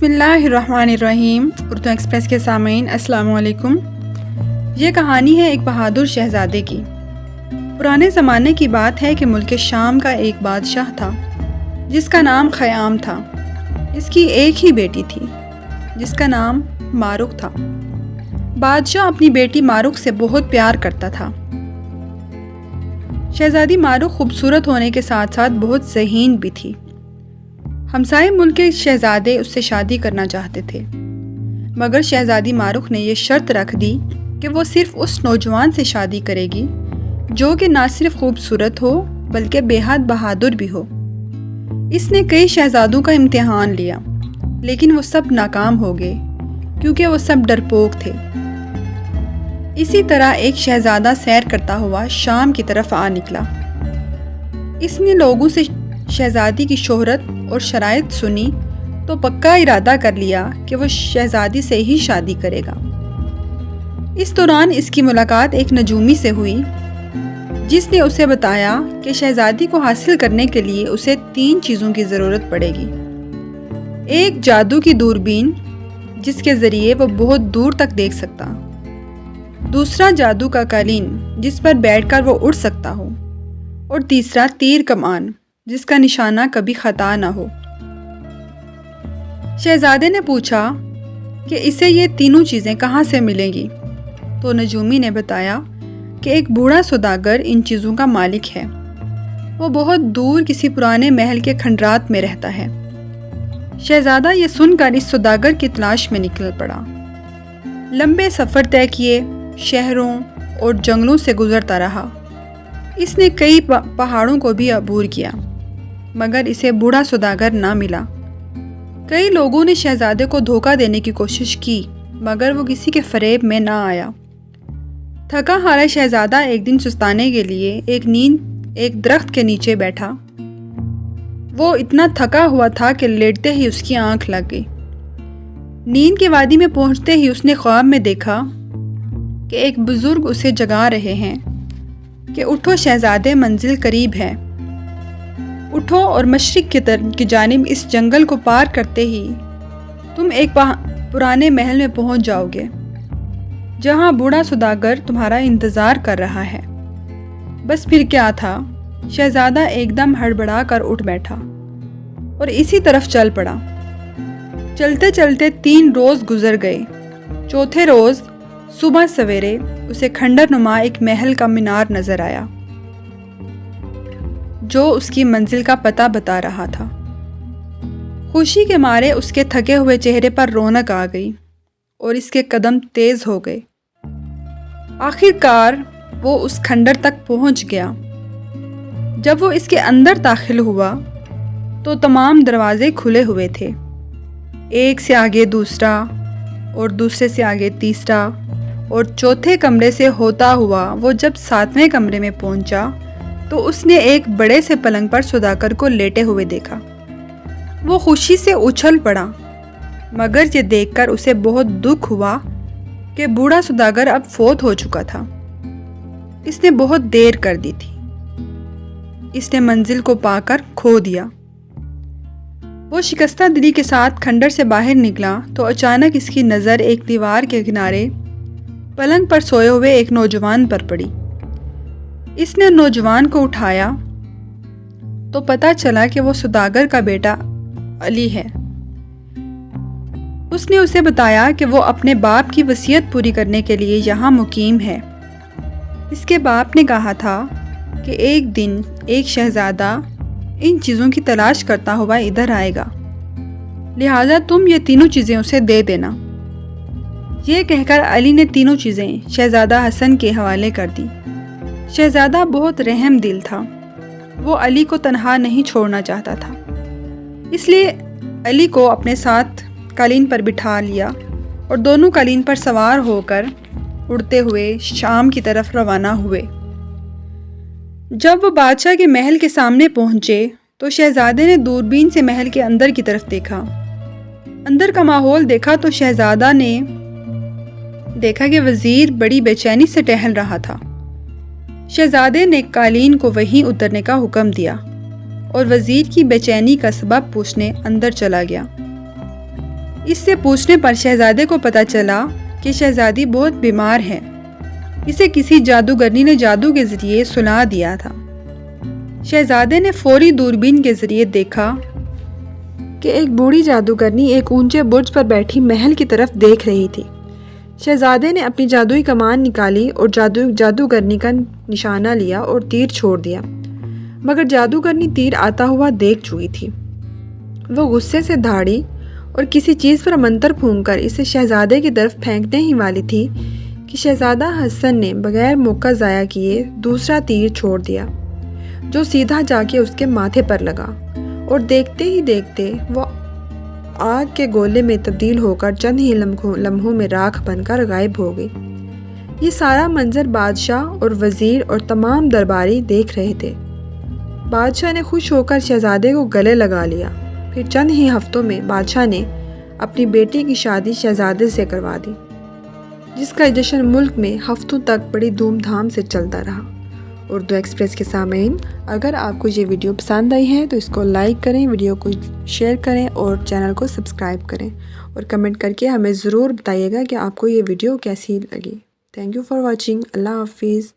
بسم اللہ الرحمن الرحیم۔ اردو ایکسپریس کے سامعین السلام علیکم۔ یہ کہانی ہے ایک بہادر شہزادے کی۔ پرانے زمانے کی بات ہے کہ ملک شام کا ایک بادشاہ تھا جس کا نام خیام تھا۔ اس کی ایک ہی بیٹی تھی جس کا نام ماروک تھا۔ بادشاہ اپنی بیٹی ماروک سے بہت پیار کرتا تھا۔ شہزادی ماروک خوبصورت ہونے کے ساتھ ساتھ بہت ذہین بھی تھی۔ ہمسائے ملک کے شہزادے اس سے شادی کرنا چاہتے تھے، مگر شہزادی ماروک نے یہ شرط رکھ دی کہ وہ صرف اس نوجوان سے شادی کرے گی جو کہ نہ صرف خوبصورت ہو بلکہ بے حد بہادر بھی ہو۔ اس نے کئی شہزادوں کا امتحان لیا لیکن وہ سب ناکام ہو گئے کیونکہ وہ سب ڈرپوک تھے۔ اسی طرح ایک شہزادہ سیر کرتا ہوا شام کی طرف آ نکلا۔ اس نے لوگوں سے شہزادی کی شہرت اور شرائط سنی تو پکا ارادہ کر لیا کہ وہ شہزادی سے ہی شادی کرے گا۔ اس دوران اس کی ملاقات ایک نجومی سے ہوئی جس نے اسے بتایا کہ شہزادی کو حاصل کرنے کے لیے اسے 3 چیزوں کی ضرورت پڑے گی۔ ایک جادو کی دوربین جس کے ذریعے وہ بہت دور تک دیکھ سکتا، دوسرا جادو کا قالین جس پر بیٹھ کر وہ اڑ سکتا ہو، اور تیسرا تیر کمان جس کا نشانہ کبھی خطا نہ ہو۔ شہزادے نے پوچھا کہ اسے یہ تینوں چیزیں کہاں سے ملیں گی، تو نجومی نے بتایا کہ ایک بوڑھا سوداگر ان چیزوں کا مالک ہے۔ وہ بہت دور کسی پرانے محل کے کھنڈرات میں رہتا ہے۔ شہزادہ یہ سن کر اس سوداگر کی تلاش میں نکل پڑا۔ لمبے سفر طے کیے، شہروں اور جنگلوں سے گزرتا رہا۔ اس نے کئی پہاڑوں کو بھی عبور کیا مگر اسے بوڑھا سوداگر نہ ملا۔ کئی لوگوں نے شہزادے کو دھوکہ دینے کی کوشش کی مگر وہ کسی کے فریب میں نہ آیا۔ تھکا ہارا شہزادہ ایک دن سستانے کے لیے ایک درخت کے نیچے بیٹھا۔ وہ اتنا تھکا ہوا تھا کہ لیٹتے ہی اس کی آنکھ لگ گئی۔ نیند کی وادی میں پہنچتے ہی اس نے خواب میں دیکھا کہ ایک بزرگ اسے جگا رہے ہیں کہ اٹھو شہزادے، منزل قریب ہے، اٹھو اور مشرق کی جانب اس جنگل کو پار کرتے ہی تم ایک پرانے محل میں پہنچ جاؤ گے جہاں بوڑھا سوداگر تمہارا انتظار کر رہا ہے۔ بس پھر کیا تھا، شہزادہ ایک دم ہڑبڑا کر اٹھ بیٹھا اور اسی طرف چل پڑا۔ چلتے چلتے 3 روز گزر گئے۔ چوتھے روز صبح سویرے اسے کھنڈر نما ایک محل کا مینار نظر آیا جو اس کی منزل کا پتہ بتا رہا تھا۔ خوشی کے مارے اس کے تھکے ہوئے چہرے پر رونق آ گئی اور اس کے قدم تیز ہو گئے۔ آخر کار وہ اس کھنڈر تک پہنچ گیا۔ جب وہ اس کے اندر داخل ہوا تو تمام دروازے کھلے ہوئے تھے، ایک سے آگے دوسرا اور دوسرے سے آگے تیسرا، اور چوتھے کمرے سے ہوتا ہوا وہ جب 7ویں کمرے میں پہنچا تو اس نے ایک بڑے سے پلنگ پر سوداگر کو لیٹے ہوئے دیکھا۔ وہ خوشی سے اچھل پڑا مگر یہ دیکھ کر اسے بہت دکھ ہوا کہ بوڑھا سوداگر اب فوت ہو چکا تھا۔ اس نے بہت دیر کر دی تھی۔ اس نے منزل کو پا کر کھو دیا۔ وہ شکستہ دلی کے ساتھ کھنڈر سے باہر نکلا تو اچانک اس کی نظر ایک دیوار کے کنارے پلنگ پر سوئے ہوئے ایک نوجوان پر پڑی۔ اس نے نوجوان کو اٹھایا تو پتہ چلا کہ وہ سوداگر کا بیٹا علی ہے۔ اس نے اسے بتایا کہ وہ اپنے باپ کی وصیت پوری کرنے کے لیے یہاں مقیم ہے۔ اس کے باپ نے کہا تھا کہ ایک دن ایک شہزادہ ان چیزوں کی تلاش کرتا ہوا ادھر آئے گا، لہٰذا تم یہ تینوں چیزیں اسے دے دینا۔ یہ کہہ کر علی نے تینوں چیزیں شہزادہ حسن کے حوالے کر دی۔ شہزادہ بہت رحم دل تھا، وہ علی کو تنہا نہیں چھوڑنا چاہتا تھا، اس لیے علی کو اپنے ساتھ قالین پر بٹھا لیا اور دونوں قالین پر سوار ہو کر اڑتے ہوئے شام کی طرف روانہ ہوئے۔ جب وہ بادشاہ کے محل کے سامنے پہنچے تو شہزادے نے دوربین سے محل کے اندر کی طرف دیکھا۔ اندر کا ماحول دیکھا تو شہزادہ نے دیکھا کہ وزیر بڑی بے چینی سے ٹہل رہا تھا۔ شہزادے نے قالین کو وہیں اترنے کا حکم دیا اور وزیر کی بے چینی کا سبب پوچھنے اندر چلا گیا۔ اس سے پوچھنے پر شہزادے کو پتہ چلا کہ شہزادی بہت بیمار ہے۔ اسے کسی جادوگرنی نے جادو کے ذریعے سلا دیا تھا۔ شہزادے نے فوری دوربین کے ذریعے دیکھا کہ ایک بوڑھی جادوگرنی ایک اونچے برج پر بیٹھی محل کی طرف دیکھ رہی تھی۔ شہزادے نے اپنی جادوئی کمان نکالی اور جادوگرنی کا نشانہ لیا اور تیر چھوڑ دیا، مگر جادوگرنی تیر آتا ہوا دیکھ چکی تھی۔ وہ غصے سے دھاڑی اور کسی چیز پر منتر پھونک کر اسے شہزادے کی طرف پھینکنے ہی والی تھی کہ شہزادہ حسن نے بغیر موقع ضائع کیے دوسرا تیر چھوڑ دیا، جو سیدھا جا کے اس کے ماتھے پر لگا، اور دیکھتے ہی دیکھتے وہ آگ کے گولے میں تبدیل ہو کر چند ہی لمحوں میں راکھ بن کر غائب ہو گئی۔ یہ سارا منظر بادشاہ اور وزیر اور تمام درباری دیکھ رہے تھے۔ بادشاہ نے خوش ہو کر شہزادے کو گلے لگا لیا۔ پھر چند ہی ہفتوں میں بادشاہ نے اپنی بیٹی کی شادی شہزادے سے کروا دی، جس کا جشن ملک میں ہفتوں تک بڑی دھوم دھام سے چلتا رہا۔ اردو ایکسپریس کے سامعین، اگر آپ کو یہ ویڈیو پسند آئی ہے تو اس کو لائک کریں، ویڈیو کو شیئر کریں اور چینل کو سبسکرائب کریں، اور کمنٹ کر کے ہمیں ضرور بتائیے گا کہ آپ کو یہ ویڈیو کیسی لگی۔ Thank you for watching. اللہ حافظ۔